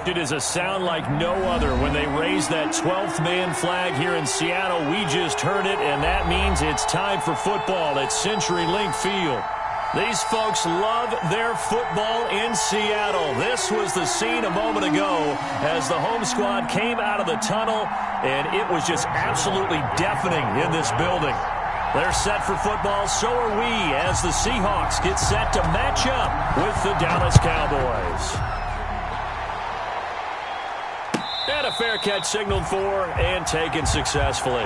It is a sound like no other when they raise that 12th man flag here in Seattle. We just heard it, and that means it's time for football at CenturyLink Field. These folks love their football in Seattle. This was the scene a moment ago as the home squad came out of the tunnel, and it was just absolutely deafening in this building. They're set for football, so are we, as the Seahawks get set to match up with the Dallas Cowboys. And a fair catch signaled for and taken successfully.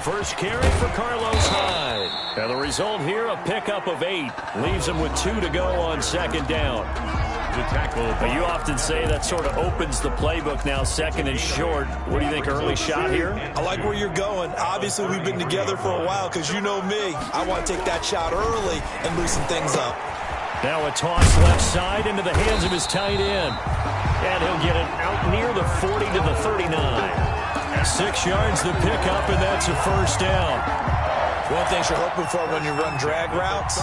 First carry for Carlos Hyde. And the result here, a pickup of 8. Leaves him with 2 to go on second down. The tackle. But you often say that sort of opens the playbook now, second and short. What do you think, early shot here? I like where you're going. Obviously, we've been together for a while because you know me. I want to take that shot early and loosen things up. Now a toss left side into the hands of his tight end. And he'll get it out near the 40 to the 39. 6 yards the pickup, and that's a first down. One thing you're hoping for when you run drag routes,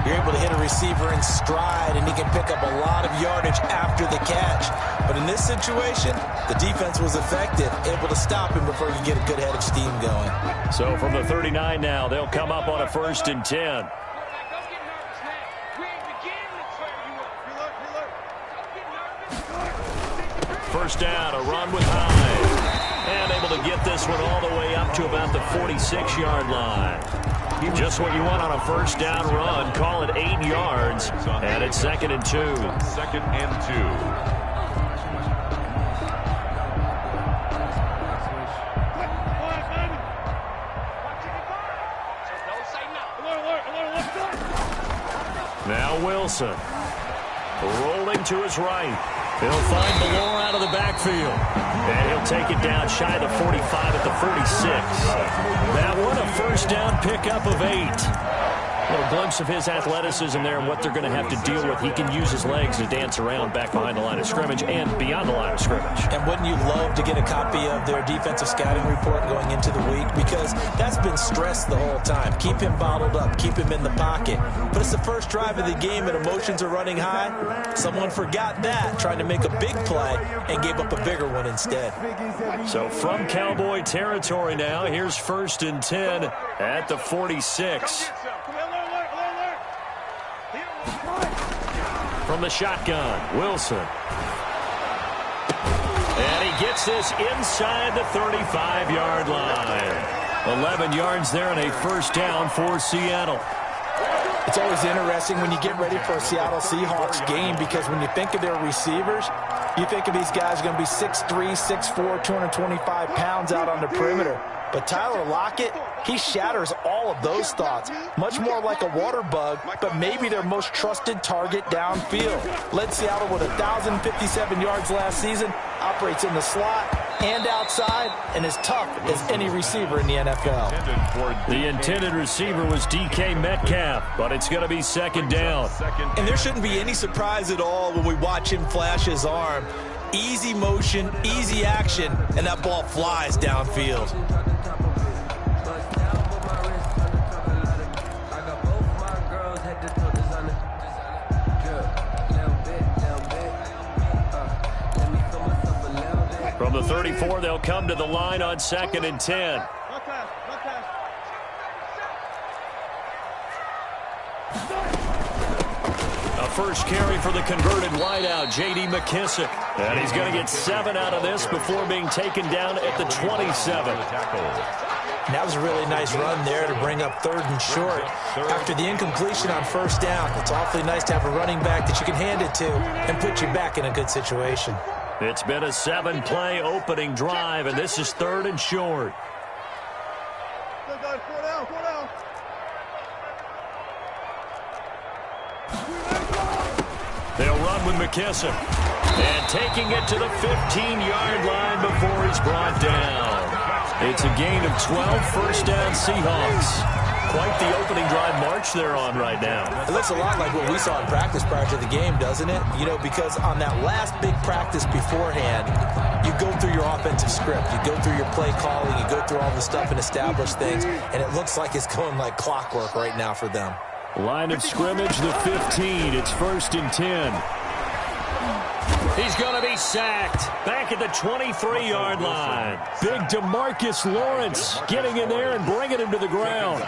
you're able to hit a receiver in stride, and he can pick up a lot of yardage after the catch. But in this situation, the defense was effective, able to stop him before you get a good head of steam going. So from the 39 now, they'll come up on a 1st and 10. First down, a run with Hyde. And able to get this one all the way up to about the 46-yard line. Just what you want on a first down run. Call it 8 yards. And it's 2nd and 2. 2nd and 2. Now Wilson. Rolling to his right. He'll find Ballore out of the backfield. And he'll take it down shy of the 45 at the 46. That one, a first down pickup of 8. A little glimpse of his athleticism there and what they're going to have to deal with. He can use his legs to dance around back behind the line of scrimmage and beyond the line of scrimmage. And wouldn't you love to get a copy of their defensive scouting report going into the week? Because that's been stressed the whole time. Keep him bottled up. Keep him in the pocket. But it's the first drive of the game and emotions are running high. Someone forgot that, trying to make a big play and gave up a bigger one instead. So from Cowboy territory now, here's 1st and 10 at the 46. From the shotgun, Wilson. And he gets this inside the 35-yard line. 11 yards there and a first down for Seattle. It's always interesting when you get ready for a Seattle Seahawks game because when you think of their receivers, you think of these guys are going to be 6'3", 6'4", 225 pounds out on the perimeter. But Tyler Lockett, he shatters all of those thoughts. Much more like a water bug, but maybe their most trusted target downfield. Led Seattle with 1,057 yards last season, operates in the slot and outside, and as tough as any receiver in the NFL. The intended receiver was DK Metcalf, but it's going to be 2nd down. And there shouldn't be any surprise at all when we watch him flash his arm. Easy motion, easy action, and that ball flies downfield. From the 34, they'll come to the line on 2nd and 10. A first carry for the converted wideout, J.D. McKissick. And he's going to get 7 out of this before being taken down at the 27. And that was a really nice run there to bring up 3rd and short. After the incompletion on 1st down, it's awfully nice to have a running back that you can hand it to and put you back in a good situation. It's been a 7-play opening drive, and this is 3rd and short. They'll run with McKissick. And taking it to the 15-yard line before he's brought down. It's a gain of 12, first down Seahawks. Quite the opening drive march they're on right now. It looks a lot like what we saw in practice prior to the game, doesn't it? You know, because on that last big practice beforehand, you go through your offensive script. You go through your play calling. You go through all the stuff and establish things. And it looks like it's going like clockwork right now for them. Line of scrimmage, the 15. It's 1st and 10. He's going to be sacked. Back at the 23-yard line. Big DeMarcus Lawrence getting in there and bringing him to the ground.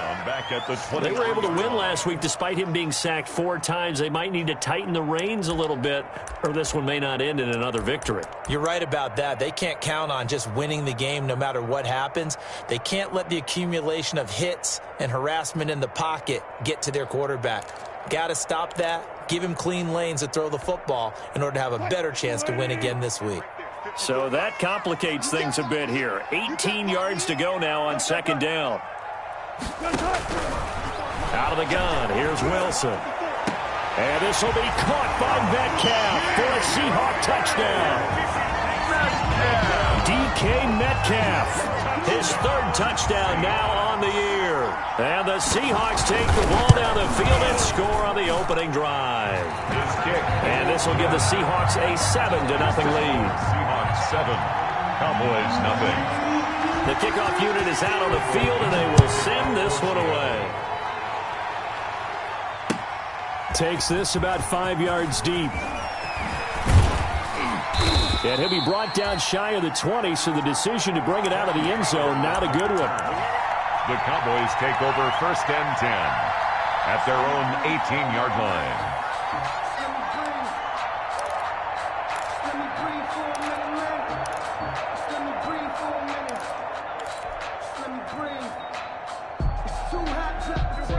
They were able to win last week despite him being sacked 4 times. They might need to tighten the reins a little bit, or this one may not end in another victory. You're right about that. They can't count on just winning the game no matter what happens. They can't let the accumulation of hits and harassment in the pocket get to their quarterback. Got to stop that. Give him clean lanes to throw the football in order to have a better chance to win again this week. So that complicates things a bit here. 18 yards to go now on 2nd down. Out of the gun, here's Wilson. And this will be caught by Metcalf for a Seahawk touchdown. DK Metcalf, his 3rd touchdown now on the year. And the Seahawks take the ball down the field and score on the opening drive. And this will give the Seahawks a 7-0 lead. Seahawks 7, Cowboys 0. The kickoff unit is out on the field, and they will send this one away. Takes this about 5 yards deep. And he'll be brought down shy of the 20, so the decision to bring it out of the end zone, not a good one. The Cowboys take over 1st and 10 at their own 18-yard line.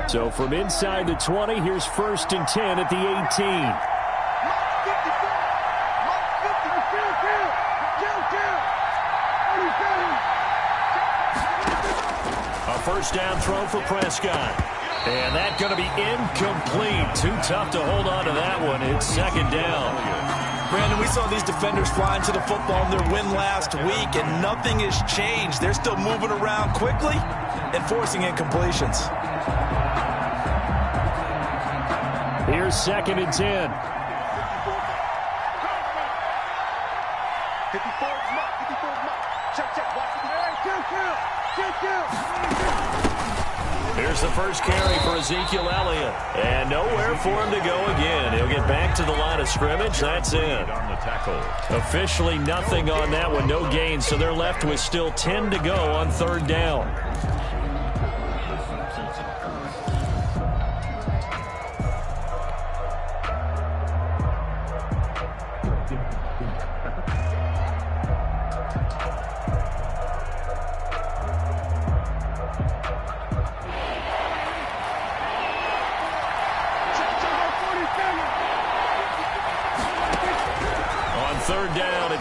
So from inside the 20, here's 1st and 10 at the 18. A 1st down throw for Prescott. And that's going to be incomplete. Too tough to hold on to that one. It's 2nd down. Brandon, we saw these defenders flying to the football in their win last week, and nothing has changed. They're still moving around quickly and forcing incompletions. Here's 2nd and 10. Here's the first carry for Ezekiel Elliott. And nowhere for him to go again. He'll get back to the line of scrimmage. That's it. Officially nothing on that one. No gain. So they're left with still 10 to go on 3rd down.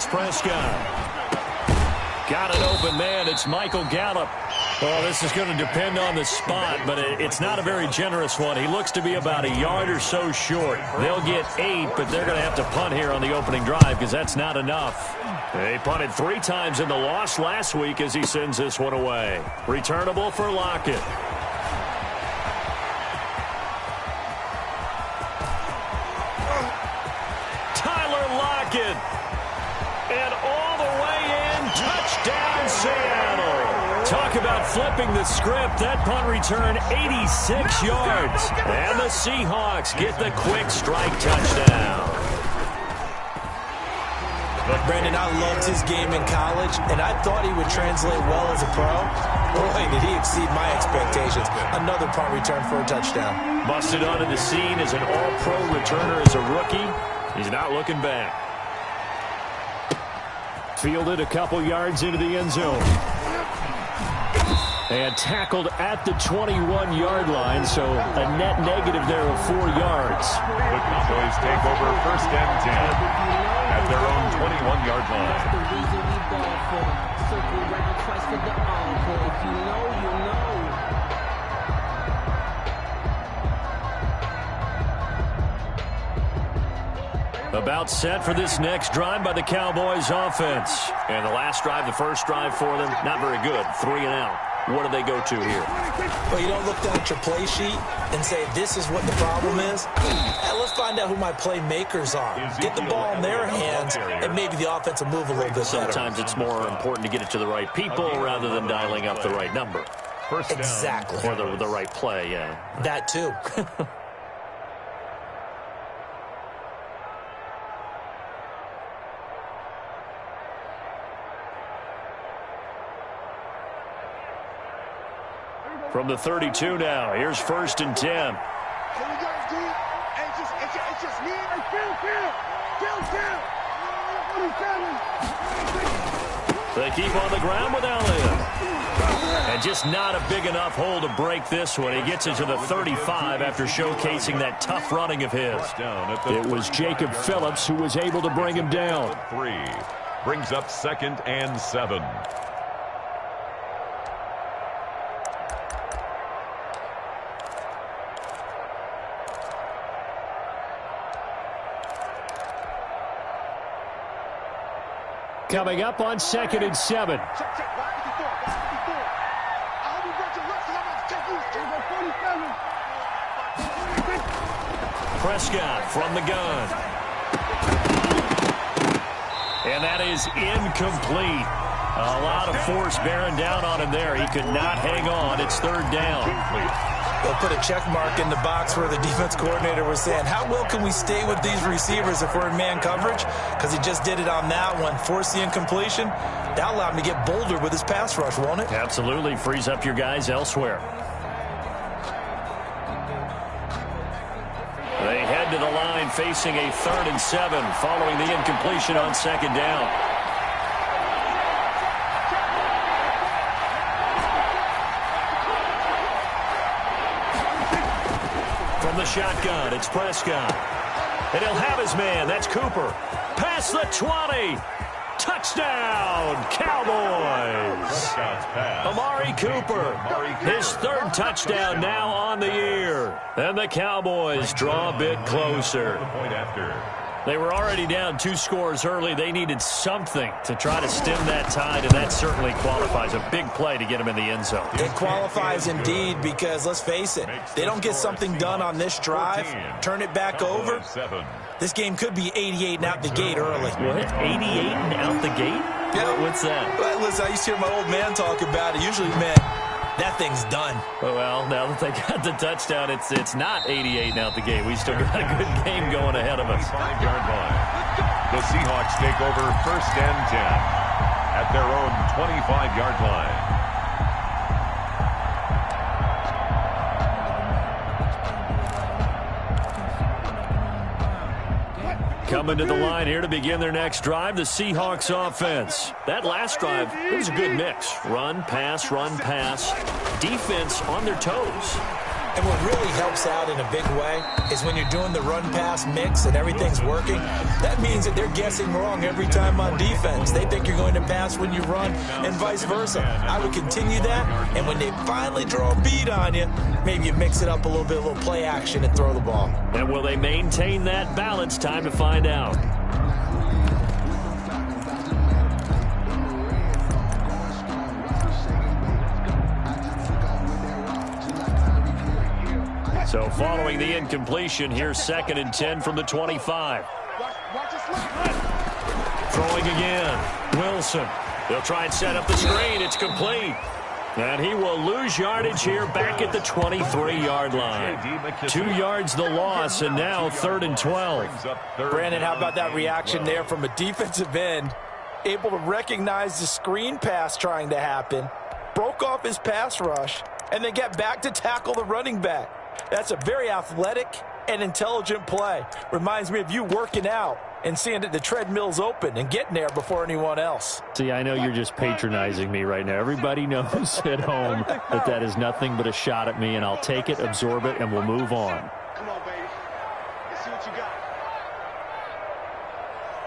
Prescott. Got an open man. It's Michael Gallup. Well, this is going to depend on the spot, but it's not a very generous one. He looks to be about a yard or so short. They'll get 8, but they're going to have to punt here on the opening drive because that's not enough. They punted 3 times in the loss last week as he sends this one away. Returnable for Lockett. Tyler Lockett. And all the way in, touchdown Seattle. Talk about flipping the script. That punt return 86 yards. And the Seahawks get the quick strike touchdown. Look, Brandon, I loved his game in college, and I thought he would translate well as a pro. Boy, did he exceed my expectations. Another punt return for a touchdown. Busted onto the scene as an all-pro returner as a rookie. He's not looking back. Fielded a couple yards into the end zone. And tackled at the 21-yard line, so a net negative there of 4 yards. The Cowboys take over 1st and 10 at their own 21-yard line. That's the reason we ball for. Circle round twice for the encore. If you know, you know. About set for this next drive by the Cowboys offense. And the last drive, the first drive for them, not very good. 3 and out. What do they go to here? Well, you don't look down at your play sheet and say, this is what the problem is. Let's find out who my playmakers are. Get the ball in their hands, and maybe the offense will move a little bit better. Sometimes it's more important to get it to the right people rather than dialing up the right number. Exactly. Or the right play, yeah. That too. From the 32 now, here's 1st and 10. Here we go, D. It's just me. They keep on the ground with Elliott. And just not a big enough hole to break this one. He gets it to the 35 after showcasing that tough running of his. It was Jacob Phillips who was able to bring him down. 3 brings up 2nd and 7. Coming up on 2nd and 7. Prescott from the gun. And that is incomplete. A lot of force bearing down on him there. He could not hang on. It's 3rd down. They'll put a check mark in the box where the defense coordinator was saying, how well can we stay with these receivers if we're in man coverage? Because he just did it on that one. Force the incompletion. That allowed him to get bolder with his pass rush, won't it? Absolutely. Frees up your guys elsewhere. They head to the line facing a 3rd and 7 following the incompletion on 2nd down. From the shotgun, it's Prescott. And he'll have his man. That's Cooper. Past the 20. Touchdown, Cowboys. Amari Cooper, his 3rd touchdown now on the year. And the Cowboys draw a bit closer. They were already down 2 scores early. They needed something to try to stem that tide, and that certainly qualifies. A big play to get them in the end zone. It qualifies indeed because, let's face it, they don't get something done on this drive, turn it back over. This game could be 88 and out the gate early. What? 88 and out the gate? Yeah. What's that? Well, listen, I used to hear my old man talk about it. Usually meant that thing's done. Well, now that they got the touchdown, it's not 88 and out the gate. We still got a good game going ahead of us. 5-yard line. The Seahawks take over 1st and 10 at their own 25-yard line. Coming to the line here to begin their next drive, the Seahawks offense. That last drive, it was a good mix. Run, pass, defense on their toes. And what really helps out in a big way is when you're doing the run-pass mix and everything's working, that means that they're guessing wrong every time on defense. They think you're going to pass when you run and vice versa. I would continue that, and when they finally draw a beat on you, maybe you mix it up a little bit, a little play action and throw the ball. And will they maintain that balance? Time to find out. So following the incompletion, here's 2nd and 10 from the 25. Throwing again. Wilson. They'll try and set up the screen. It's complete. And he will lose yardage here back at the 23-yard line. 2 yards the loss, and now 3rd and 12. Brandon, how about that reaction there from a defensive end? Able to recognize the screen pass trying to happen, broke off his pass rush, and then get back to tackle the running back. That's a very athletic and intelligent play. Reminds me of you working out and seeing that the treadmill's open and getting there before anyone else. See, I know you're just patronizing me right now. Everybody knows at home that that is nothing but a shot at me, and I'll take it, absorb it, and we'll move on. Come on, baby. Let's see what you got.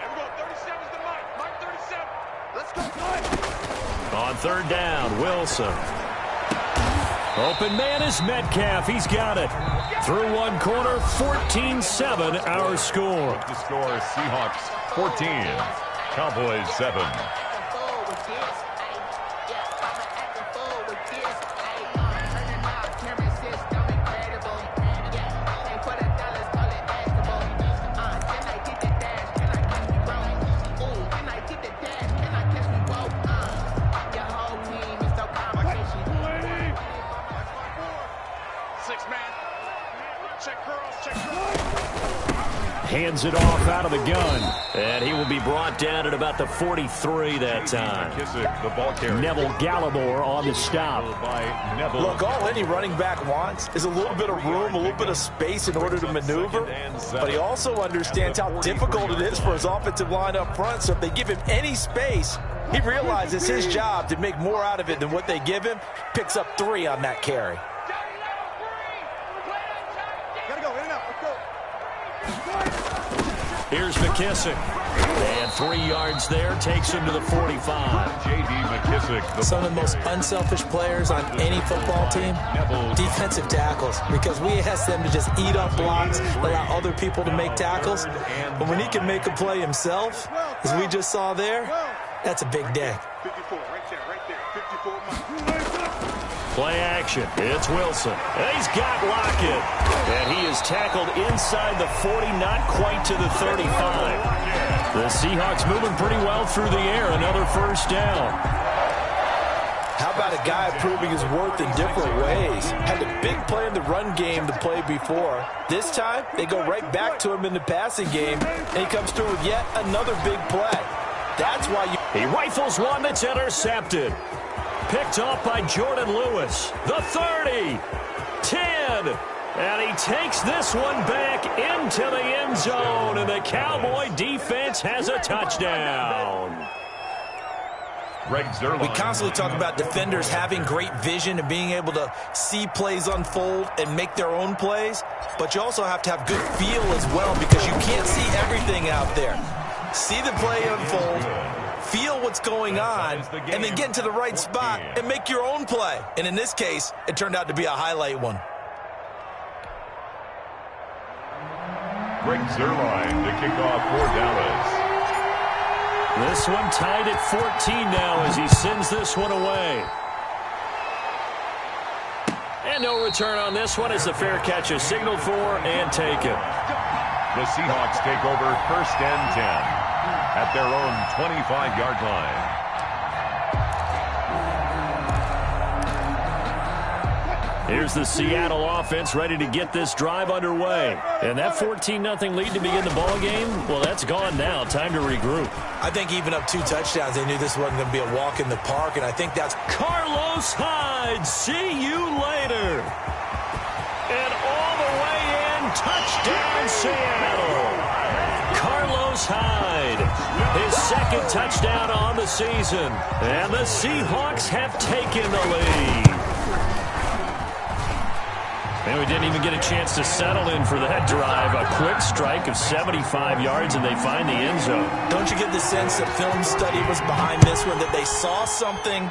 Here we go. 37's the mic. Mike 37. Let's go, Mike. On third down, Wilson. Open man is Metcalf. He's got it. Through one corner, 14-7 our score. The score, Seahawks 14, Cowboys 7. Hands it off out of the gun. And he will be brought down at about the 43 that time. McKissick, the ball carrier. Neville Gallimore on the stop. By Neville. Look, all any running back wants is a little bit of room, a little bit of space in order to maneuver. But he also understands how difficult it is for his offensive line up front. So if they give him any space, he realizes his job to make more out of it than what they give him. Picks up 3 on that carry. Gotta go. In and out. Let's go. Here's McKissick. And 3 yards there. Takes him to the 45. J.D. McKissick. Some of the most unselfish players on any football team, defensive tackles, because we ask them to just eat up blocks, allow other people to make tackles. But when he can make a play himself, as we just saw there, that's a big day. 54, right there. 54 Mike. Play action. It's Wilson. And he's got Lockett. And he is tackled inside the 40, not quite to the 35. The Seahawks moving pretty well through the air. Another first down. How about a guy proving his worth in different ways? Had a big play in the run game the play before. This time, they go right back to him in the passing game, and he comes through with yet another big play. That's why He rifles one that's intercepted. Picked off by Jordan Lewis. The 30. 10. And he takes this one back into the end zone. And the Cowboy defense has a touchdown. Greg Zuerlein. We constantly talk about defenders having great vision and being able to see plays unfold and make their own plays. But you also have to have good feel as well, because you can't see everything out there. See the play unfold, feel what's going on, and then get into the right spot and make your own play. And in this case, it turned out to be a highlight one. Greg Zuerlein to kick off for Dallas. This one tied at 14 now as he sends this one away. And no return on this one as the fair catch is signaled for and taken. The Seahawks take over first and 10 at their own 25-yard line. Here's the Seattle offense ready to get this drive underway. And that 14-0 lead to begin the ball game, well, that's gone now. Time to regroup. I think even up 2 touchdowns, they knew this wasn't going to be a walk in the park, and I think that's Carlos Hyde. See you later. And all the way in, touchdown Seattle. Carlos Hyde, his second touchdown on the season. And the Seahawks have taken the lead. And we didn't even get a chance to settle in for that drive. A quick strike of 75 yards, and they find the end zone. Don't you get the sense that film study was behind this one, that they saw something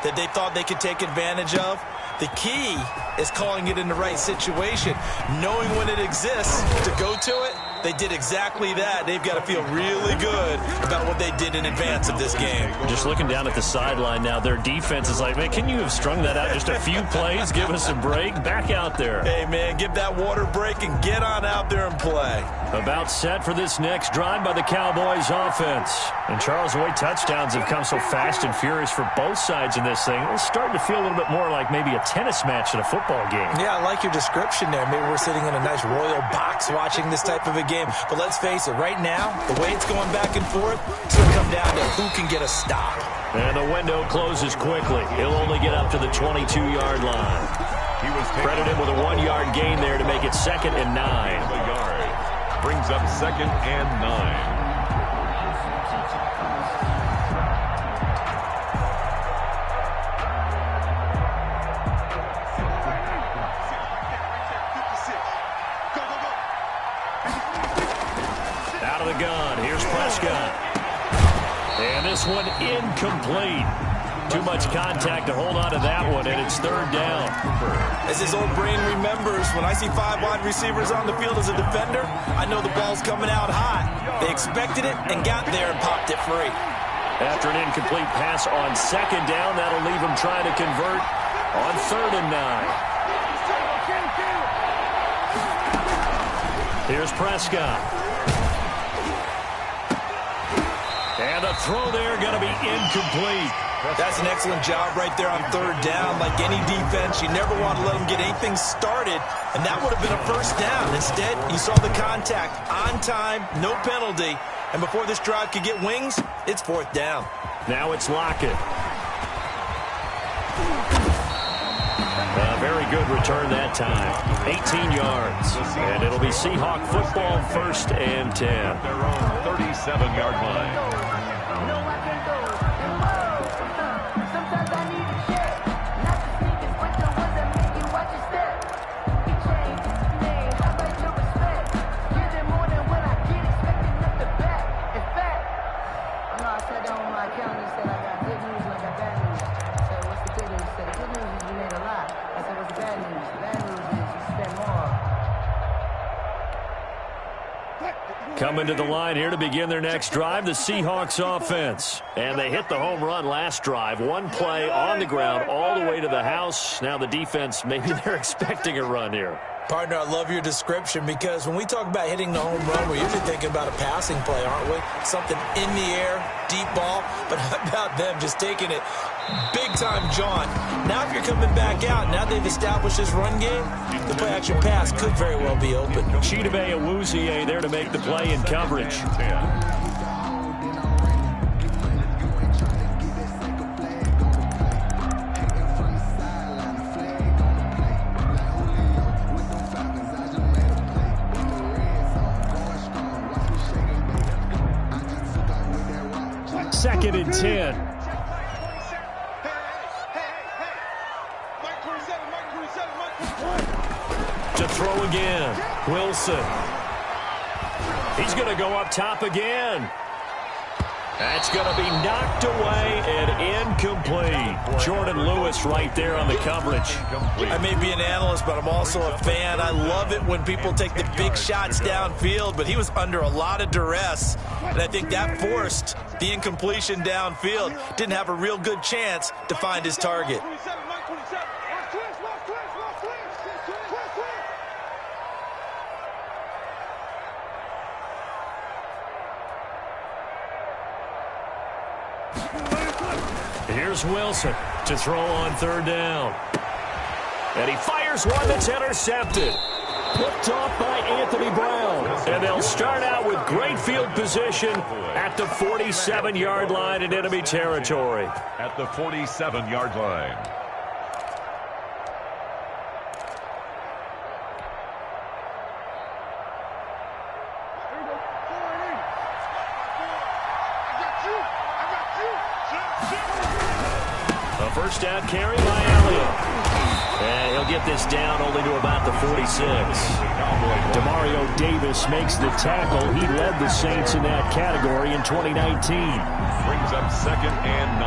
that they thought they could take advantage of? The key is calling it in the right situation, knowing when it exists to go to it. They did exactly that. They've got to feel really good about what they did in advance of this game. Just looking down at the sideline now, their defense is like, man, can you have strung that out just a few plays? Give us a break. Back out there. Hey, man, give that water break and get on out there and play. About set for this next drive by the Cowboys offense. And Charles, the way touchdowns have come so fast and furious for both sides in this thing, it's starting to feel a little bit more like maybe a tennis match in a football game. Yeah, I like your description there. Maybe we're sitting in a nice royal box watching this type of a game. But let's face it, right now, the way it's going back and forth, it's going to come down to who can get a stop. And the window closes quickly. He'll only get up to the 22-yard line. He was Credit him with a 1-yard gain there to make it 2nd and 9. a yard. Brings up 2nd and 9. Out of the gun. Here's Prescott. And this one incomplete. Too much contact to hold on to that one, and it's 3rd down. As his old brain remembers, when I see 5 wide receivers on the field as a defender, I know the ball's coming out high. They expected it and got there and popped it free. After an incomplete pass on 2nd down, that'll leave him trying to convert on 3rd and 9. Here's Prescott. And the throw there going to be incomplete. That's an excellent job right there on 3rd down. Like any defense, you never want to let them get anything started, and that would have been a 1st down. Instead, you saw the contact on time, no penalty, and before this drive could get wings, it's 4th down. Now it's Lockett. A very good return that time. 18 yards. And it'll be Seahawk football 1st and 10. Their own 37-yard line. Coming to the line here to begin their next drive, the Seahawks offense. And they hit the home run last drive. One play on the ground all the way to the house. Now the defense, maybe they're expecting a run here. Partner, I love your description because when we talk about hitting the home run, we're usually thinking about a passing play, aren't we? Something in the air, deep ball. But how about them just taking it big-time jaunt? Now if you're coming back out, now they've established this run game, the play-action pass could very well be open. Chidobe Awuzie there to make the play in coverage. Second and 10. To throw again. Wilson. He's going to go up top again. That's going to be knocked away and incomplete. Jordan Lewis right there on the coverage. I may be an analyst, but I'm also a fan. I love it when people take the big shots downfield, but he was under a lot of duress, and I think that forced the incompletion downfield. Didn't have a real good chance to find his target. Here's Wilson to throw on 3rd down. And he fires one that's intercepted. Picked off by Anthony Brown. And they'll start out with great field position at the 47-yard line in enemy territory. At the 47-yard line. A first down carry by Elliott. And he'll get this down only to about the 46. Demario Davis makes the tackle. He led the Saints in that category in 2019. Brings up 2nd and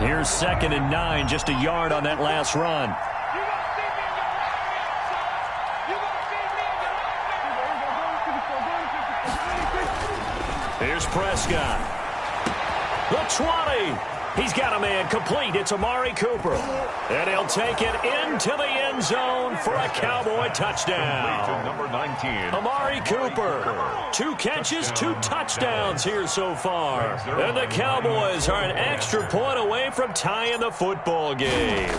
9. Here's 2nd and 9, just a yard on that last run. Here's Prescott. The 20. He's got a man complete. It's Amari Cooper. And he'll take it into the end zone for a Cowboy touchdown. Number 19. Amari Cooper. 2 catches, 2 touchdowns here so far. And the Cowboys are an extra point away from tying the football game.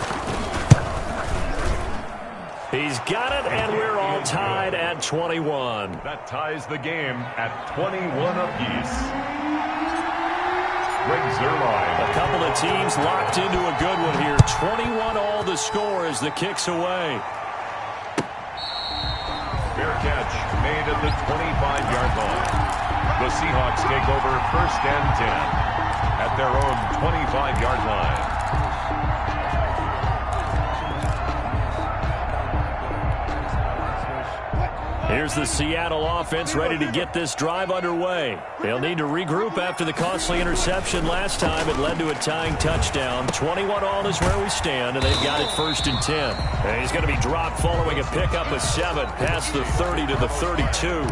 He's got it, and we're all tied at 21. That ties the game at 21 apiece. Greg Zuerlein. A couple of teams locked into a good one here. 21 all the score as the kick's away. Fair catch made at the 25-yard line. The Seahawks take over 1st and 10 at their own 25-yard line. Here's the Seattle offense ready to get this drive underway. They'll need to regroup after the costly interception last time. It led to a tying touchdown. 21 all is where we stand, and they've got it 1st and 10. And he's going to be dropped following a pickup of 7 past the 30 to the 32.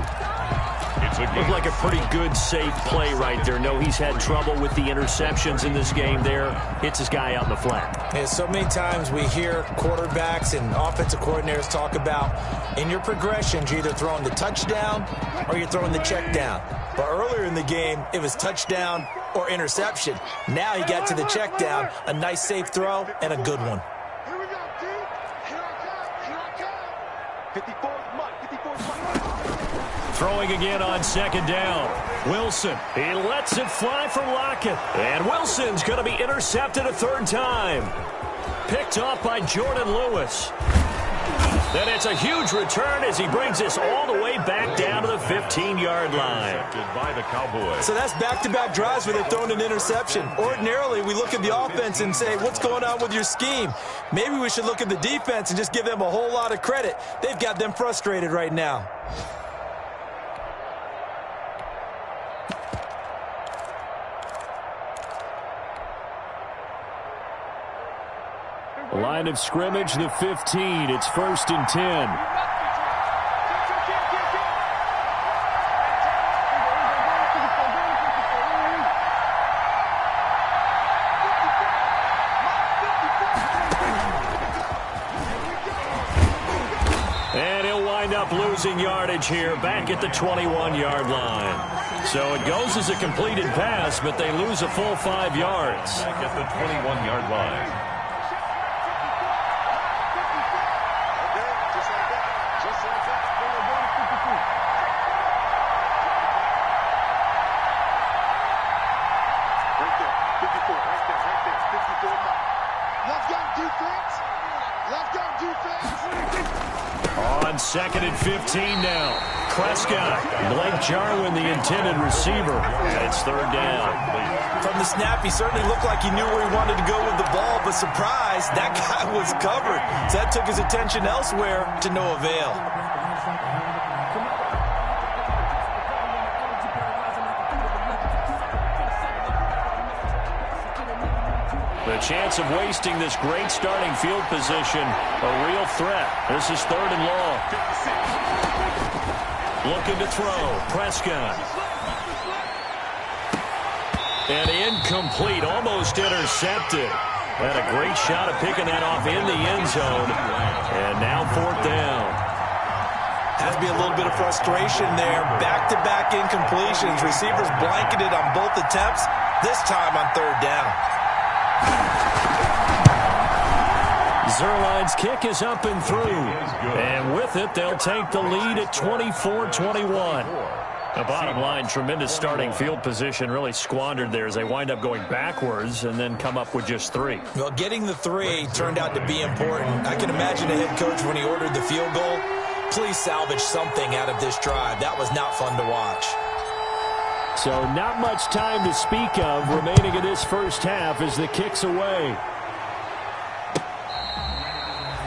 Looked like a pretty good, safe play right there. No, he's had trouble with the interceptions in this game there. Hits his guy out in the flat. Yeah, so many times we hear quarterbacks and offensive coordinators talk about in your progressions, you're either throwing the touchdown or you're throwing the check down. But earlier in the game, it was touchdown or interception. Now he got to the check down, a nice safe throw, and a good one. Here we go, D. Here I come. 54's Mike. 54's Mike. Throwing again on 2nd down. Wilson, he lets it fly from Lockett. And Wilson's going to be intercepted a 3rd time. Picked off by Jordan Lewis. Then it's a huge return as he brings this all the way back down to the 15-yard line. By the Cowboys. So that's back-to-back drives where they've thrown an interception. Ordinarily, we look at the offense and say, what's going on with your scheme? Maybe we should look at the defense and just give them a whole lot of credit. They've got them frustrated right now. Line of scrimmage, the 15. It's 1st and 10. And he'll wind up losing yardage here back at the 21-yard line. So it goes as a completed pass, but they lose a full 5 yards. Back at the 21-yard line. On 2nd and 15 now. Prescott, Blake Jarwin, the intended receiver. And it's 3rd down. From the snap, he certainly looked like he knew where he wanted to go with the ball, but surprise, that guy was covered. So that took his attention elsewhere to no avail. The chance of wasting this great starting field position, a real threat. This is 3rd and long. Looking to throw, Prescott. And incomplete, almost intercepted. Had a great shot of picking that off in the end zone. And now 4th down. Has to be a little bit of frustration there. Back-to-back incompletions. Receivers blanketed on both attempts, this time on 3rd down. Zuerlein's kick is up and through. And with it, they'll take the lead at 24-21. The bottom line, tremendous starting field position, really squandered there as they wind up going backwards and then come up with just 3. Well, getting the 3 turned out to be important. I can imagine the head coach when he ordered the field goal. Please salvage something out of this drive. That was not fun to watch. So not much time to speak of remaining in this first half as the kick's away.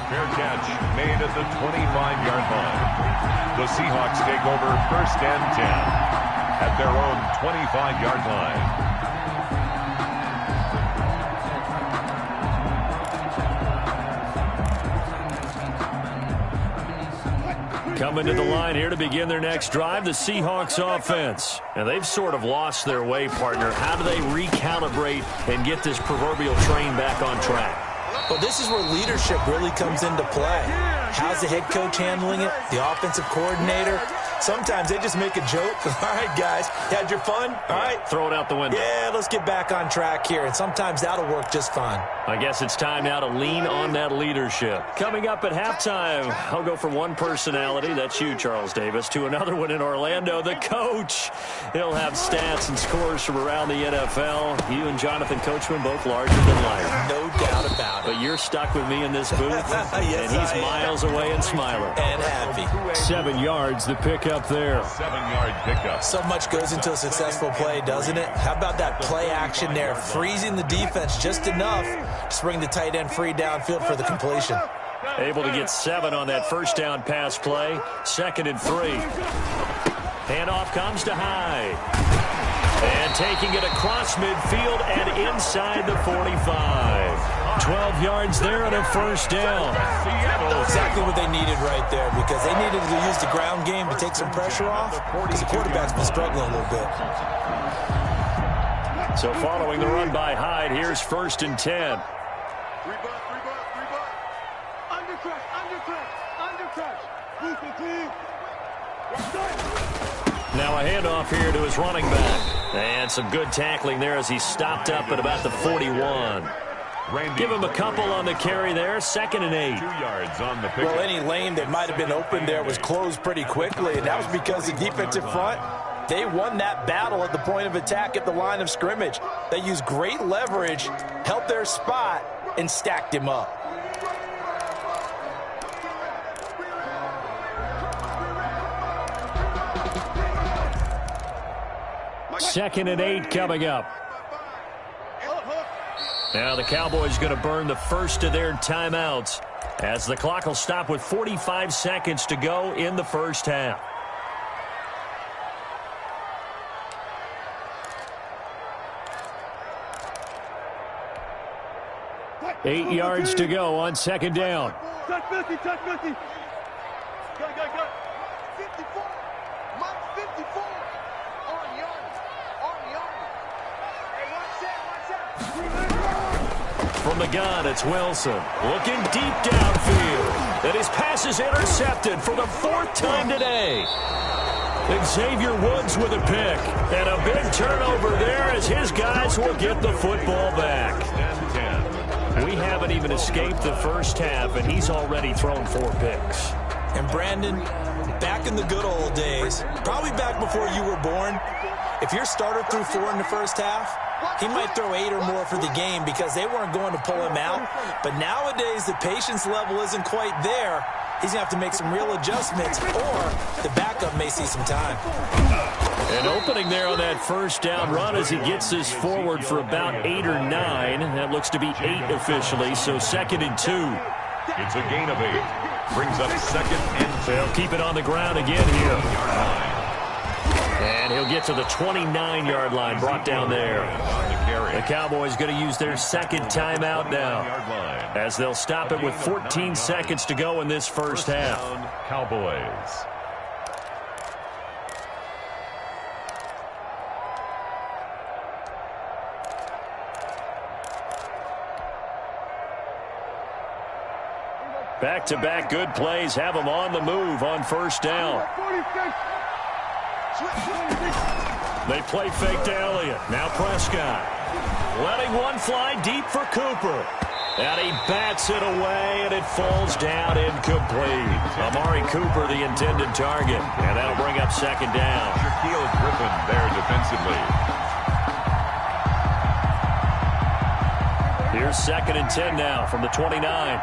Fair catch made at the 25-yard line. The Seahawks take over 1st and 10 at their own 25-yard line. Coming to the line here to begin their next drive, the Seahawks offense. And they've sort of lost their way, partner. How do they recalibrate and get this proverbial train back on track? Well, this is where leadership really comes into play. How's the head coach handling it? The offensive coordinator? Sometimes they just make a joke. All right, guys, had your fun? All right. Throw it out the window. Yeah, let's get back on track here, and sometimes that'll work just fine. I guess it's time now to lean on that leadership. Coming up at halftime, I'll go from one personality, that's you, Charles Davis, to another one in Orlando, the coach. He'll have stats and scores from around the NFL. You and Jonathan Coachman both larger than life. No doubt about it. But you're stuck with me in this booth, Yes, and he's miles away and smiling. And happy. 7 yards, the pickup there. 7-yard pickup. So much goes into a successful play, doesn't it? How about that play action there, freezing the defense just enough to bring the tight end free downfield for the completion. Able to get 7 on that first down pass play. 2nd and 3. Handoff comes to Hyde. And taking it across midfield and inside the 45. 12 yards there and a first down. Exactly what they needed right there, because they needed to use the ground game to take some pressure off, because the quarterback's been struggling a little bit. So following the run by Hyde, here's 1st and 10. Now a handoff here to his running back. And some good tackling there as he stopped up at about the 41. Give him a couple on the carry there. 2nd and 8. 2 yards on the pickup. Well, any lane that might have been open there was closed pretty quickly, and that was because the defensive front, they won that battle at the point of attack at the line of scrimmage. They used great leverage, held their spot, and stacked him up. Second and 8 coming up. Now the Cowboys going to burn the first of their timeouts as the clock will stop with 45 seconds to go in the first half. Eight yards to go on 2nd down. Touch 50, touch 50. Go. 54. Mark 54. On yard. Hey, watch that. From the gun, it's Wilson. Looking deep downfield. And his pass is intercepted for the 4th time today. Xavier Woods with a pick. And a big turnover there as his guys will get the football back. We haven't even escaped the first half, and he's already thrown 4 picks. And Brandon, back in the good old days, probably back before you were born, if your starter threw 4 in the first half, he might throw 8 or more for the game because they weren't going to pull him out. But nowadays, the patience level isn't quite there. He's going to have to make some real adjustments, or the backup may see some time. And opening there on that first down run as he gets this forward for about 8 or 9. That looks to be 8 officially, so 2nd and 2. It's a gain of 8. Brings up 2nd and 2. They'll keep it on the ground again here. And he'll get to the 29-yard line, brought down there. The Cowboys going to use their 2nd timeout now, as they'll stop it with 14 seconds to go in this first half. Cowboys. Back-to-back good plays have them on the move on first down. They play fake to Elliott. Now Prescott. Letting one fly deep for Cooper. And he bats it away, and it falls down incomplete. Amari Cooper, the intended target. And that'll bring up 2nd down. Shaquille Griffin there defensively. Here's 2nd and 10 now from the 29.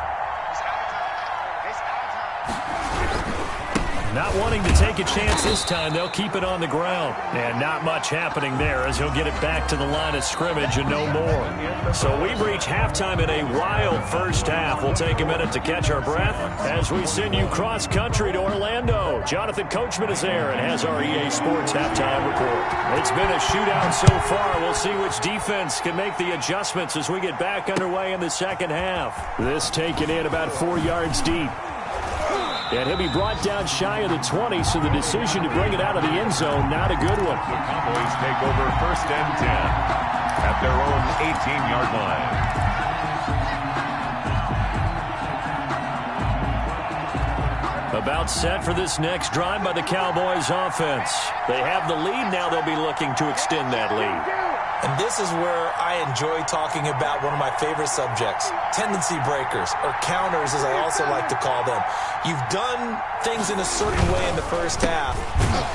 Not wanting to take a chance this time, they'll keep it on the ground. And not much happening there as he'll get it back to the line of scrimmage and no more. So we reach halftime in a wild first half. We'll take a minute to catch our breath as we send you cross-country to Orlando. Jonathan Coachman is there and has our EA Sports halftime report. It's been a shootout so far. We'll see which defense can make the adjustments as we get back underway in the second half. This taken in about 4 yards deep. And he'll be brought down shy of the 20, so the decision to bring it out of the end zone, not a good one. The Cowboys take over 1st and 10 at their own 18-yard line. About set for this next drive by the Cowboys offense. They have the lead. Now they'll be looking to extend that lead. And this is where I enjoy talking about one of my favorite subjects, tendency breakers, or counters as I also like to call them. You've done things in a certain way in the first half,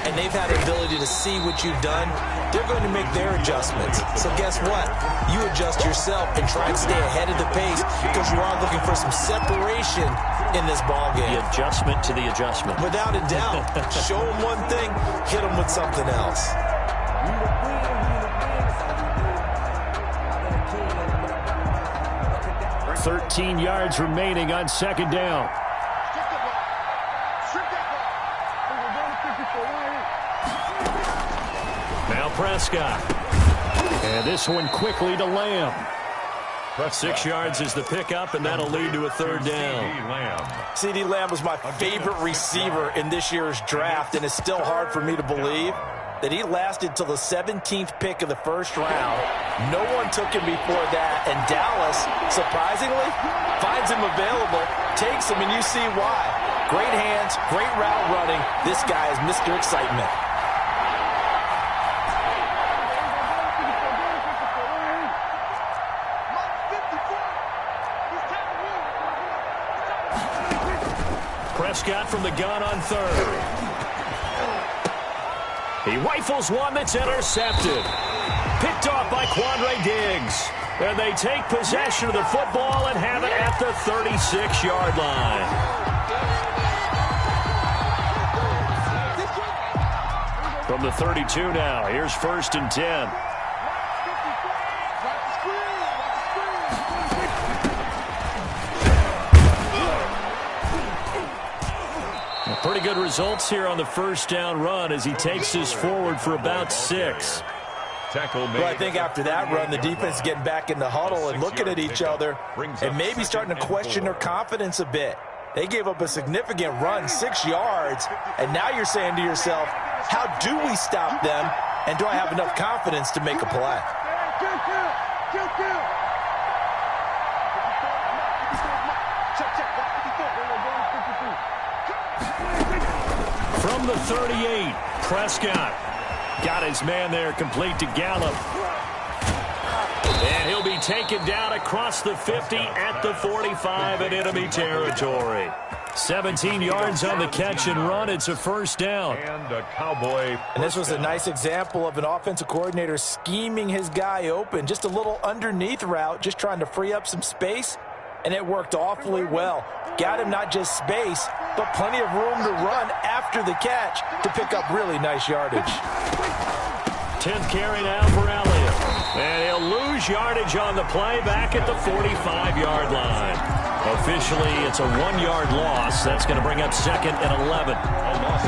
and they've had the ability to see what you've done. They're going to make their adjustments. So guess what? You adjust yourself and try and stay ahead of the pace because you are looking for some separation in this ballgame. The adjustment to the adjustment. Without a doubt. Show them one thing, hit them with something else. 13 yards remaining on second down. Now Prescott. And this one quickly to Lamb. 6 yards is the pickup, and that'll lead to a third down. CeeDee Lamb was my favorite receiver in this year's draft, and it's still hard for me to believe that he lasted till the 17th pick of the first round. No one took him before that, and Dallas, surprisingly, finds him available, takes him, and you see why. Great hands, great route running. This guy is Mr. Excitement. Prescott from the gun on third. He rifles one that's intercepted. Picked off by Quandre Diggs. And they take possession of the football and have it at the 36-yard line. From the 32 now, here's 1st and 10. Pretty good results here on the first down run as he takes this forward for about 6. Well, I think after that run, the defense is getting back in the huddle and looking at each other and maybe starting to question their confidence a bit. They gave up a significant run, 6 yards, and now you're saying to yourself, how do we stop them, and do I have enough confidence to make a play? From the 38, Prescott got his man there complete to Gallup. And he'll be taken down across the 50 at the 45 in enemy territory. 17 yards on the catch and run. It's a first down. And this was a nice example of an offensive coordinator scheming his guy open. Just a little underneath route, just trying to free up some space, and it worked awfully well. Got him not just space, but plenty of room to run after the catch to pick up really nice yardage. 10th carry now for Elliott. And he'll lose yardage on the play back at the 45-yard line. Officially, it's a 1-yard loss. That's going to bring up 2nd and 11.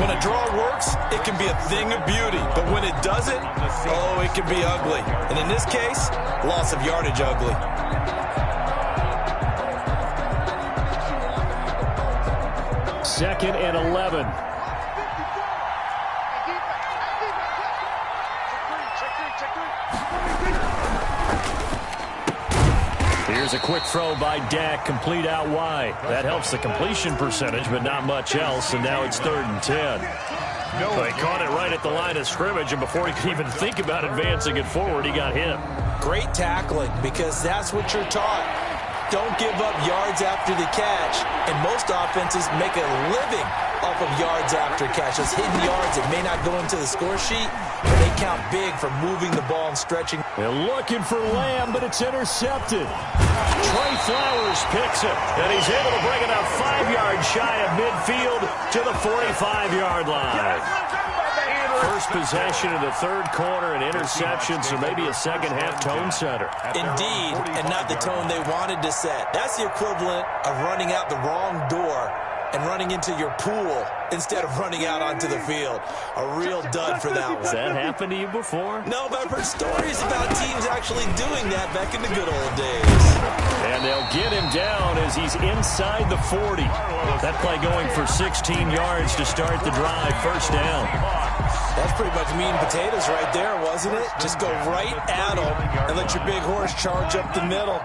When a draw works, it can be a thing of beauty. But when it doesn't, oh, it can be ugly. And in this case, loss of yardage ugly. 2nd and 11. Here's a quick throw by Dak, complete out wide. That helps the completion percentage, but not much else, and now it's 3rd and 10. They caught it right at the line of scrimmage, and before he could even think about advancing it forward, he got hit. Great tackling, because that's what you're taught. Don't give up yards after the catch, and most offenses make a living off of yards after catch. Those hidden yards that may not go into the score sheet, but they count big for moving the ball and stretching. They're looking for Lamb, but it's intercepted. Trey Flowers picks it, and he's able to bring it up 5 yards shy of midfield to the 45-yard line. First possession of the third quarter, and interception, so maybe a second-half tone setter. Indeed, and not the tone they wanted to set. That's the equivalent of running out the wrong door and running into your pool instead of running out onto the field. A real dud for that one. Has that happened to you before? No, but I've heard stories about teams actually doing that back in the good old days. And they'll get him down as he's inside the 40. That play going for 16 yards to start the drive. First down. That's pretty much meat and potatoes right there, wasn't it? Just go right at them and let your big horse charge up the middle.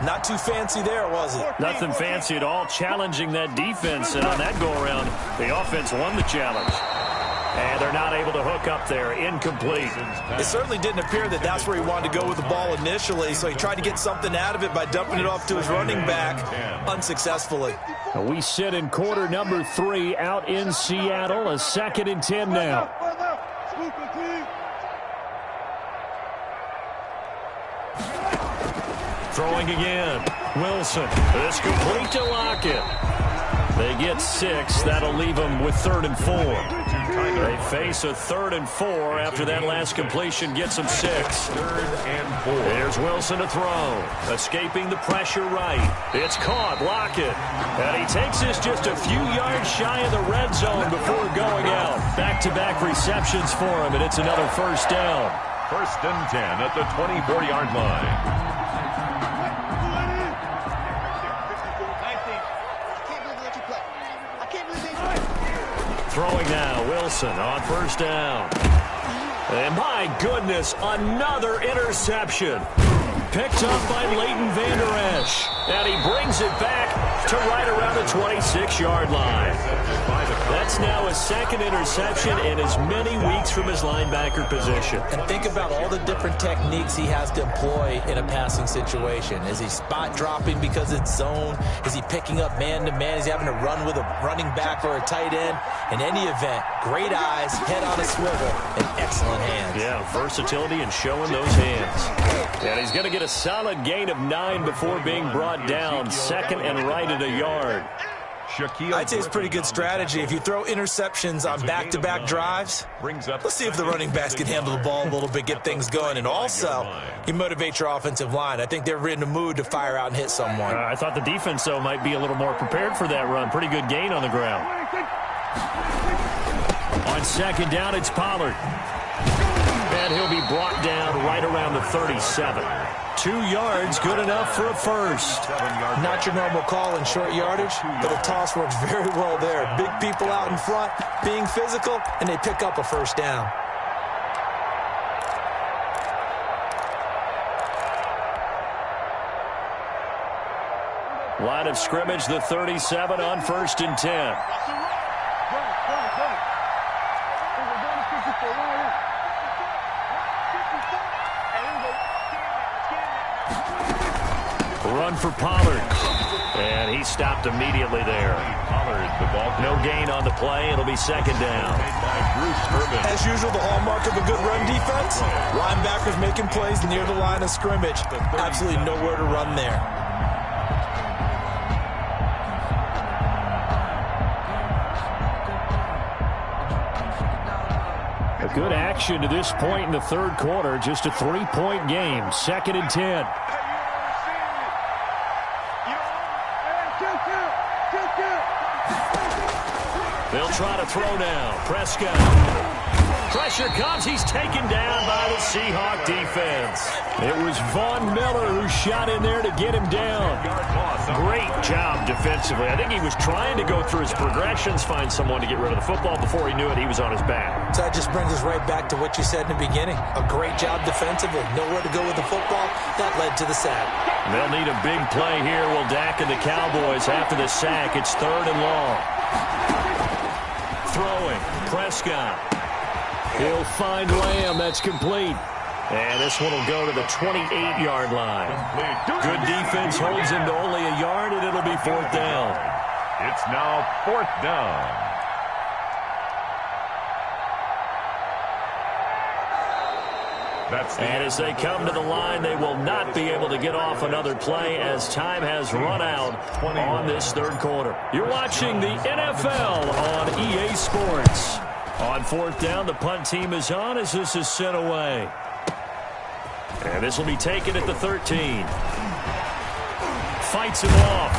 Not too fancy there, was it? Nothing fancy at all, challenging that defense. And on that go-around, the offense won the challenge. And they're not able to hook up there. Incomplete. It certainly didn't appear that that's where he wanted to go with the ball initially, so he tried to get something out of it by dumping it off to his running back unsuccessfully. We sit in quarter number 3 out in Seattle. A 2nd and 10 now. Throwing again. Wilson. This complete to Lockett. They get 6. That'll leave them with 3rd and 4. They face a 3rd and 4 after that last completion gets them 6. 3rd and 4. There's Wilson to throw. Escaping the pressure right. It's caught. Lockett. And he takes this just a few yards shy of the red zone before going out. Back-to-back receptions for him, and it's another first down. 1st and 10 at the 24-yard line. Throwing now, Wilson on first down. And my goodness, another interception. Picked up by Leighton Vander Esch. And he brings it back to right around the 26-yard line. That's now his 2nd interception in as many weeks from his linebacker position. And think about all the different techniques he has to employ in a passing situation. Is he spot dropping because it's zone? Is he picking up man-to-man? Is he having to run with a running back or a tight end? In any event, great eyes, head on a swivel, and excellent hands. Yeah, versatility and showing those hands. And he's going to get a solid gain of 9 before being brought down. 2nd and right at a yard. I'd say it's a pretty good strategy. If you throw interceptions on back-to-back drives, let's see if the running backs can handle the ball a little bit, get things going. And also, you motivate your offensive line. I think they're in the mood to fire out and hit someone. I thought the defense, though, might be a little more prepared for that run. Pretty good gain on the ground. On 2nd down, it's Pollard. And he'll be brought down right around the 37. 2 yards, good enough for a first. Not your normal call in short yardage, but the toss works very well there. Big people out in front, being physical, and they pick up a first down. Line of scrimmage, the 37 on 1st and 10. Run for Pollard. And he stopped immediately there. Pollard, the ball. No gain on the play. It'll be 2nd down. As usual, the hallmark of a good run defense, linebackers making plays near the line of scrimmage. Absolutely nowhere to run there. A good action to this point in the 3rd quarter. Just a 3-point game. 2nd and 10. They'll try to throw now. Prescott. Pressure comes. He's taken down by the Seahawk defense. It was Von Miller who shot in there to get him down. Great job defensively. I think he was trying to go through his progressions, find someone to get rid of the football. Before he knew it, he was on his back. So that just brings us right back to what you said in the beginning. A great job defensively. Nowhere to go with the football. That led to the sack. They'll need a big play here. Will Dak and the Cowboys after the sack. It's 3rd and long. Throwing. Prescott. He'll find Lamb. That's complete. And this one will go to the 28-yard line. Good defense holds him to only a yard, and it'll be 4th down. It's now 4th down. And as they come to the line, they will not be able to get off another play as time has run out on this 3rd quarter. You're watching the NFL on EA Sports. On 4th down, the punt team is on as this is sent away. And this will be taken at the 13. Fights him off.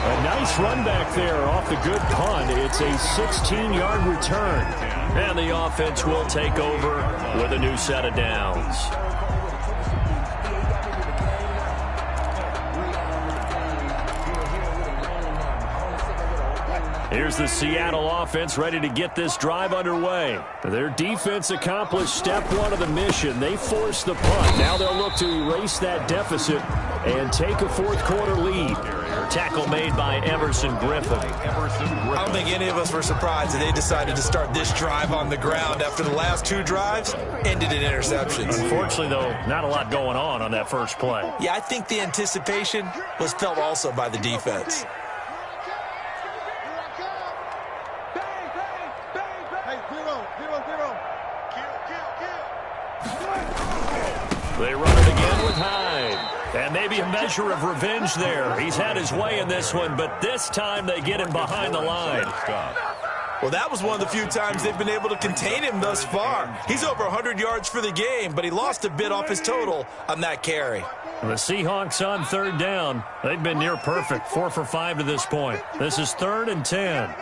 A nice run back there off the good punt. It's a 16-yard return. And the offense will take over with a new set of downs. Here's the Seattle offense ready to get this drive underway. Their defense accomplished step one of the mission. They forced the punt. Now they'll look to erase that deficit and take a fourth-quarter lead. Tackle made by Emerson Griffin. I don't think any of us were surprised that they decided to start this drive on the ground after the last two drives ended in interceptions. Unfortunately, though, not a lot going on that first play. Yeah, I think the anticipation was felt also by the defense. They run it again with Hyde. And maybe a measure of revenge there. He's had his way in this one, but this time they get him behind the line. Well, that was one of the few times they've been able to contain him thus far. He's over 100 yards for the game, but he lost a bit off his total on that carry. The Seahawks on third down. They've been near perfect, 4 for 5 to this point. This is 3rd and 10.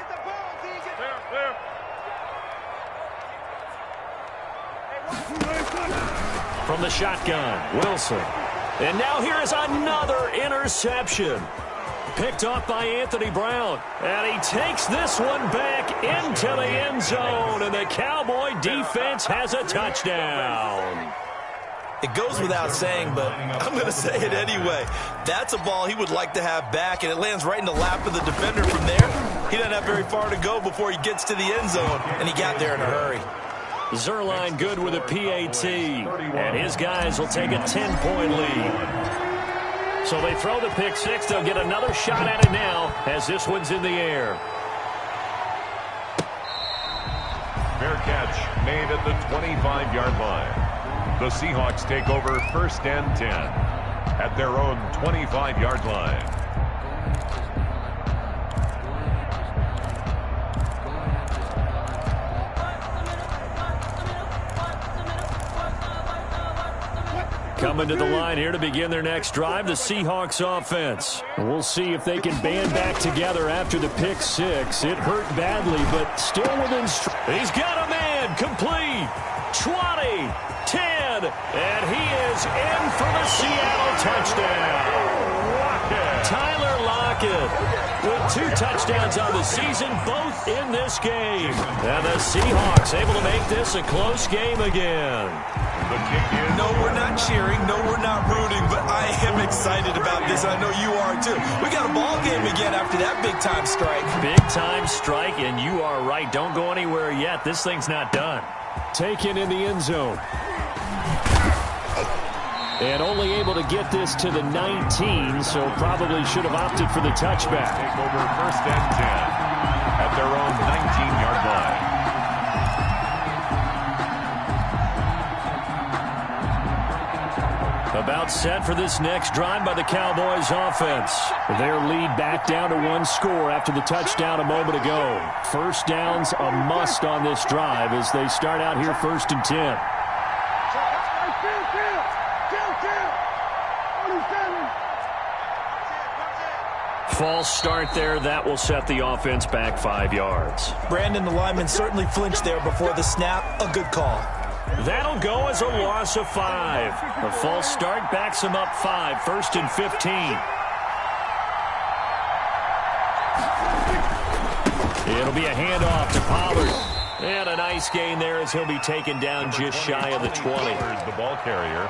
From the shotgun, Wilson. And now here is another interception. Picked off by Anthony Brown. And he takes this one back into the end zone. And the Cowboy defense has a touchdown. It goes without saying, but I'm going to say it anyway. That's a ball he would like to have back, and it lands right in the lap of the defender from there. He doesn't have very far to go before he gets to the end zone, and he got there in a hurry. Zerline good with a PAT, and his guys will take a 10-point lead. So they throw the pick six. They'll get another shot at it now as this one's in the air. Fair catch made at the 25-yard line. The Seahawks take over 1st and 10 at their own 25-yard line. Coming to the line here to begin their next drive, the Seahawks offense. We'll see if they can band back together after the pick six. It hurt badly, but still within. He's got a man, complete, 20, 10, and he is in for the Seattle touchdown. Tyler Lockett with 2 touchdowns on the season, both in this game. And the Seahawks able to make this a close game again. The kick is. No, we're not cheering. No, we're not rooting, but I am excited about this. I know you are, too. We got a ball game again after that big-time strike. Big-time strike, and you are right. Don't go anywhere yet. This thing's not done. Taken in the end zone. And only able to get this to the 19, so probably should have opted for the touchback. Take over 1st and 10 at their own 19-yard line. About set for this next drive by the Cowboys offense. Their lead back down to 1 score after the touchdown a moment ago. First down's a must on this drive as they start out here 1st and 10. False start there. That will set the offense back 5 yards. Brandon, the lineman certainly flinched there before the snap. A good call. That'll go as a loss of 5. The false start backs him up 5. 1st and 15. It'll be a handoff to Pollard. And a nice gain there as he'll be taken down just shy of the 20. The ball carrier.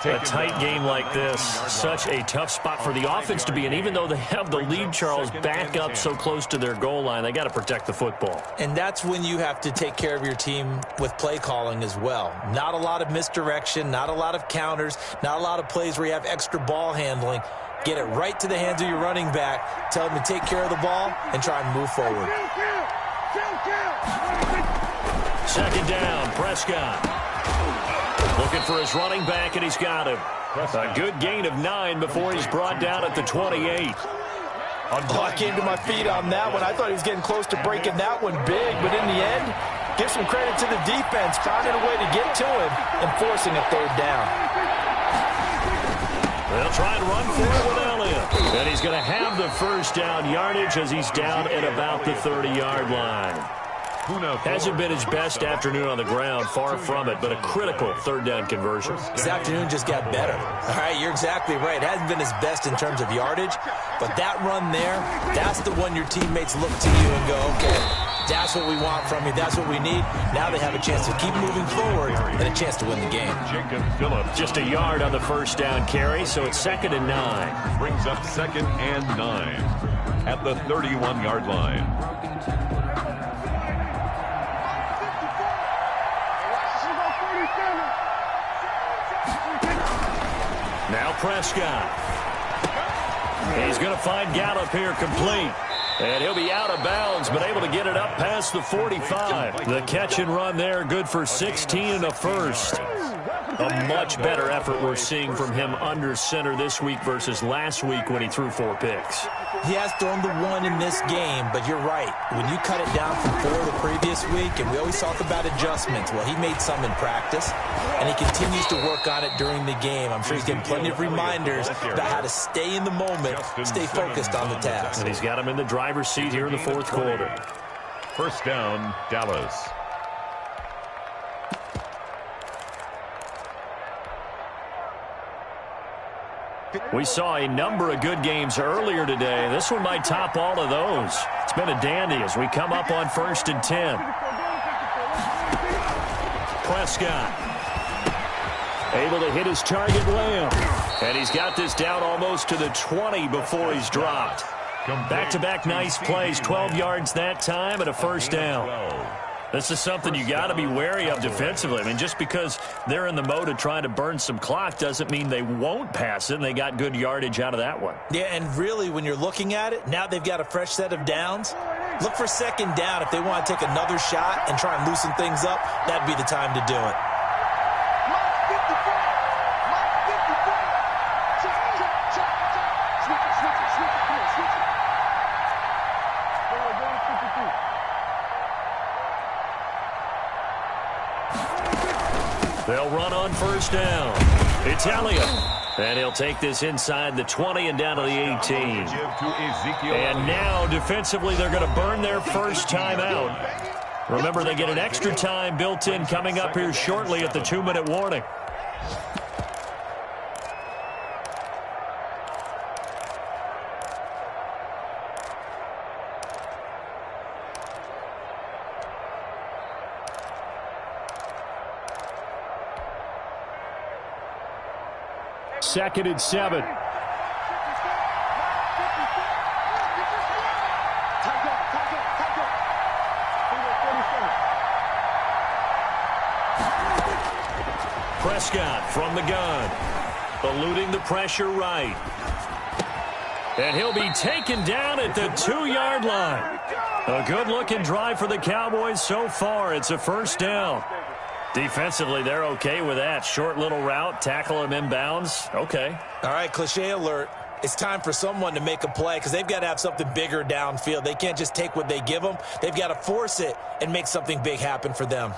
A tight game like this, such a tough spot for the offense to be in. Even though they have the lead, Charles, back up so close to their goal line, they got to protect the football. And that's when you have to take care of your team with play calling as well. Not a lot of misdirection, not a lot of counters, not a lot of plays where you have extra ball handling. Get it right to the hands of your running back, tell them to take care of the ball, and try and move forward. 2nd down, Prescott. Looking for his running back, and he's got him. A good gain of 9 before he's brought down at the 28. Oh, I came to my feet on that one. I thought he was getting close to breaking that one big, but in the end, give some credit to the defense, finding a way to get to him and forcing a 3rd down. They'll try and run for it with Elliott. And he's going to have the 1st down yardage as he's down at about the 30-yard line. Hasn't been his best afternoon on the ground, far from it, but a critical third down conversion. His afternoon just got better. All right, you're exactly right. It hasn't been his best in terms of yardage, but that run there, that's the one your teammates look to you and go, okay, that's what we want from you. That's what we need. Now they have a chance to keep moving forward and a chance to win the game. Just a yard on the first down carry, so it's 2nd and 9. Brings up 2nd and 9 at the 31-yard line. Now Prescott. He's going to find Gallup here complete. And he'll be out of bounds, but able to get it up past the 45. The catch and run there, good for 16 and a first. A much better effort we're seeing from him under center this week versus last week when he threw 4 picks. He has thrown the 1 in this game, but you're right. When you cut it down from 4 the previous week, and we always talk about adjustments, well, he made some in practice, and he continues to work on it during the game. I'm sure he's getting plenty of reminders about how to stay in the moment, stay focused on the task. And he's got him in the driver's seat here in the 4th quarter. First down, Dallas. We saw a number of good games earlier today. This one might top all of those. It's been a dandy as we come up on 1st and 10. Prescott able to hit his target Lamb. And he's got this down almost to the 20 before he's dropped. Back-to-back nice plays, 12 yards that time and a first down. This is something you got to be wary of defensively. I mean, just because they're in the mode of trying to burn some clock doesn't mean they won't pass it, and they got good yardage out of that one. Yeah, and really, when you're looking at it, now they've got a fresh set of downs. Look for 2nd down. If they want to take another shot and try and loosen things up, that'd be the time to do it. They'll run on first down. It's Elliott. And he'll take this inside the 20 and down to the 18. And now, defensively, they're going to burn their first time out. Remember, they get an extra time built in coming up here shortly at the 2-minute warning. Second and 7. Prescott from the gun, eluding the pressure right. And he'll be taken down at the 2-yard line. A good-looking drive for the Cowboys so far. It's a first down. Defensively, they're okay with that. Short little route, tackle him inbounds. Okay. All right, cliche alert. It's time for someone to make a play because they've got to have something bigger downfield. They can't just take what they give them. They've got to force it and make something big happen for them.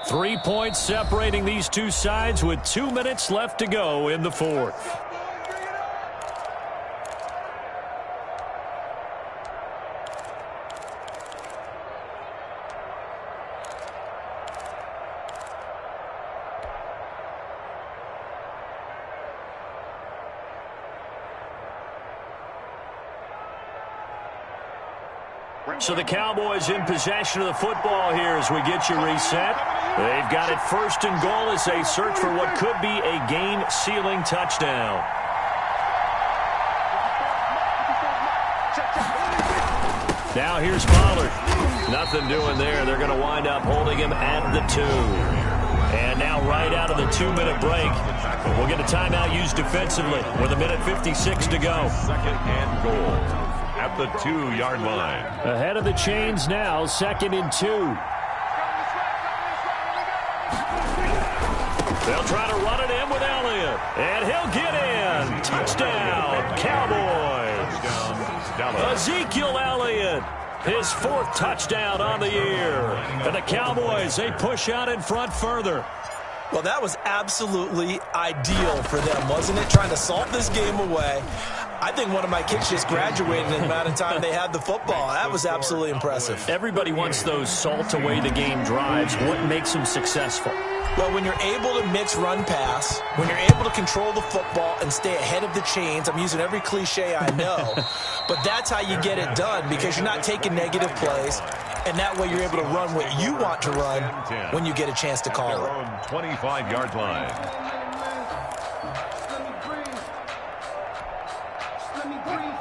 3 points separating these two sides with 2 minutes left to go in the 4th. So the Cowboys in possession of the football here as we get you reset. They've got it 1st and goal as they search for what could be a game-sealing touchdown. Now here's Pollard. Nothing doing there. They're going to wind up holding him at the 2. And now right out of the 2-minute break, we'll get a timeout used defensively with 1:56 to go. 2nd and goal at the 2-yard line. Ahead of the chains now, 2nd and 2. They'll try to run it in with Elliott. And he'll get in. Touchdown, Cowboys. Touchdown, Ezekiel Elliott, his 4th touchdown on the year. And the Cowboys, they push out in front further. Well, that was absolutely ideal for them, wasn't it? Trying to salt this game away. I think one of my kids just graduated in the amount of time they had the football. That was absolutely impressive. Everybody wants those salt-away-the-game drives. What makes them successful? Well, when you're able to mix run-pass, when you're able to control the football and stay ahead of the chains, I'm using every cliche I know, but that's how you get it done because you're not taking negative plays, and that way you're able to run what you want to run when you get a chance to call it. 25-yard line.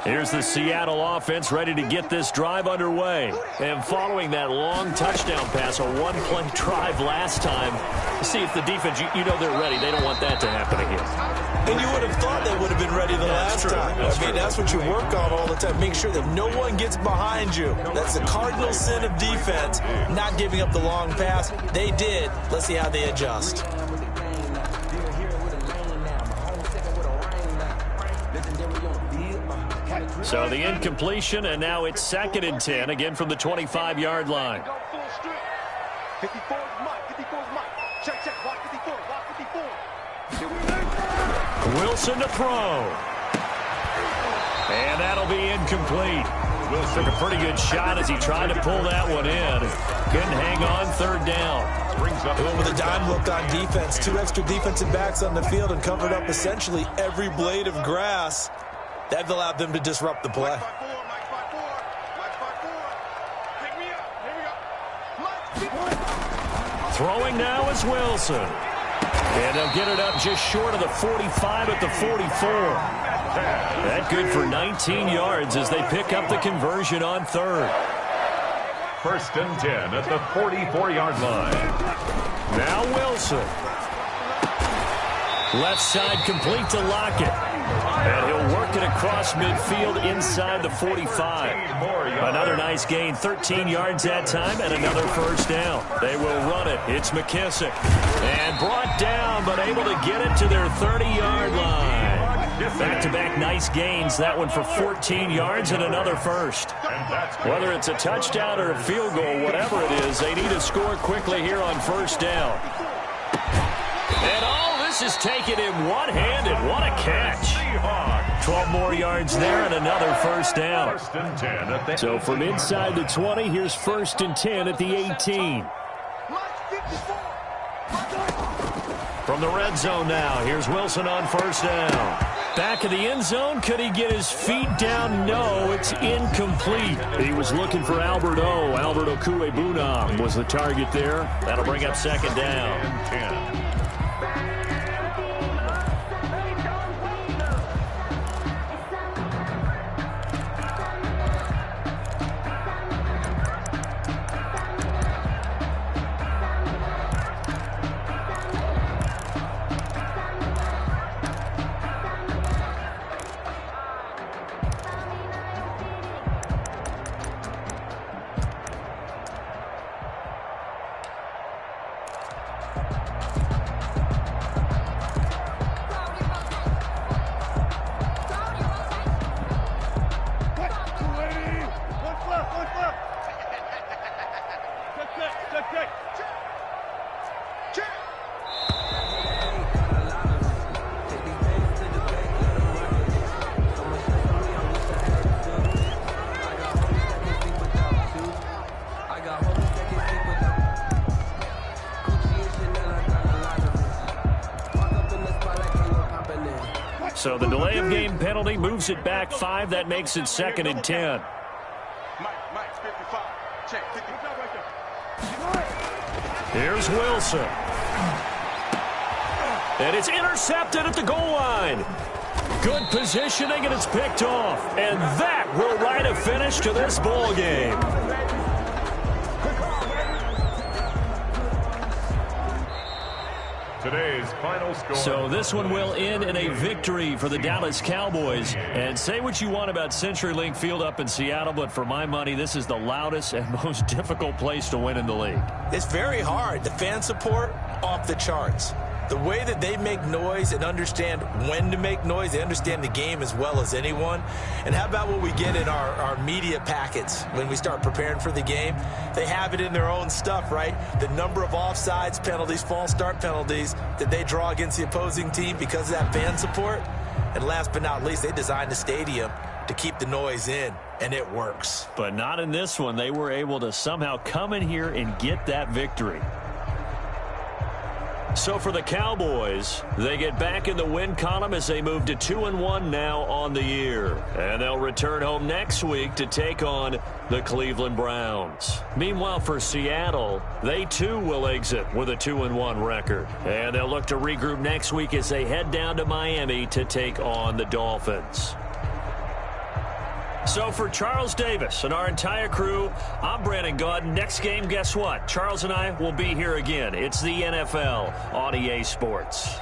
Here's the Seattle offense ready to get this drive underway. And following that long touchdown pass, a one-play drive last time, see if the defense, you know they're ready. They don't want that to happen again. And you would have thought they would have been ready the last time. That's what you work on all the time. Make sure that no one gets behind you. That's the cardinal sin of defense, not giving up the long pass. They did. Let's see how they adjust. So the incompletion, and now it's 2nd and 10, again from the 25-yard line. 54's Mike. 54's Mike. Check, check. Watch 54. Watch 54. Wilson to throw. And that'll be incomplete. Wilson took a pretty good shot as he tried to pull that one in. Couldn't hang on, 3rd down. They went with a dime look on defense. 2 extra defensive backs on the field and covered up essentially every blade of grass. That allowed them to disrupt the play. Throwing now is Wilson. And they'll get it up just short of the 45 at the 44. That good for 19 yards as they pick up the conversion on 3rd. 1st and 10 at the 44-yard line. Now Wilson. Left side complete to Lockett. And he'll work it across midfield inside the 45. Another nice gain, 13 yards that time, and another 1st down. They will run it. It's McKissick. And brought down, but able to get it to their 30-yard line. Back-to-back nice gains. That one for 14 yards and another 1st. Whether it's a touchdown or a field goal, whatever it is, they need to score quickly here on 1st down. And all this is taken in one-handed. What a catch. 12 more yards there and another 1st down. So from inside the 20, here's 1st and 10 at the 18. From the red zone now, here's Wilson on 1st down. Back of the end zone, could he get his feet down? No, it's incomplete. He was looking for Albert O. Albert Okuebunam was the target there. That'll bring up 2nd down. 10. So the delay of game penalty moves it back 5. That makes it 2nd and 10. Mike, 55. Check, 55 right there. Here's Wilson. And it's intercepted at the goal line. Good positioning, and it's picked off. And that will write a finish to this ball game. Today's final score. So this one will end in a victory for the Dallas Cowboys. And say what you want about CenturyLink Field up in Seattle, but for my money, this is the loudest and most difficult place to win in the league. It's very hard. The fan support, off the charts. The way that they make noise and understand when to make noise, they understand the game as well as anyone. And how about what we get in our media packets when we start preparing for the game? They have it in their own stuff, right? The number of offsides penalties, false start penalties that they draw against the opposing team because of that fan support. And last but not least, they designed the stadium to keep the noise in, and it works. But not in this one. They were able to somehow come in here and get that victory. So for the Cowboys, they get back in the win column as they move to 2-1 now on the year. And they'll return home next week to take on the Cleveland Browns. Meanwhile, for Seattle, they too will exit with a 2-1 record. And they'll look to regroup next week as they head down to Miami to take on the Dolphins. So for Charles Davis and our entire crew, I'm Brandon Gaudin. Next game, guess what? Charles and I will be here again. It's the NFL on EA Sports.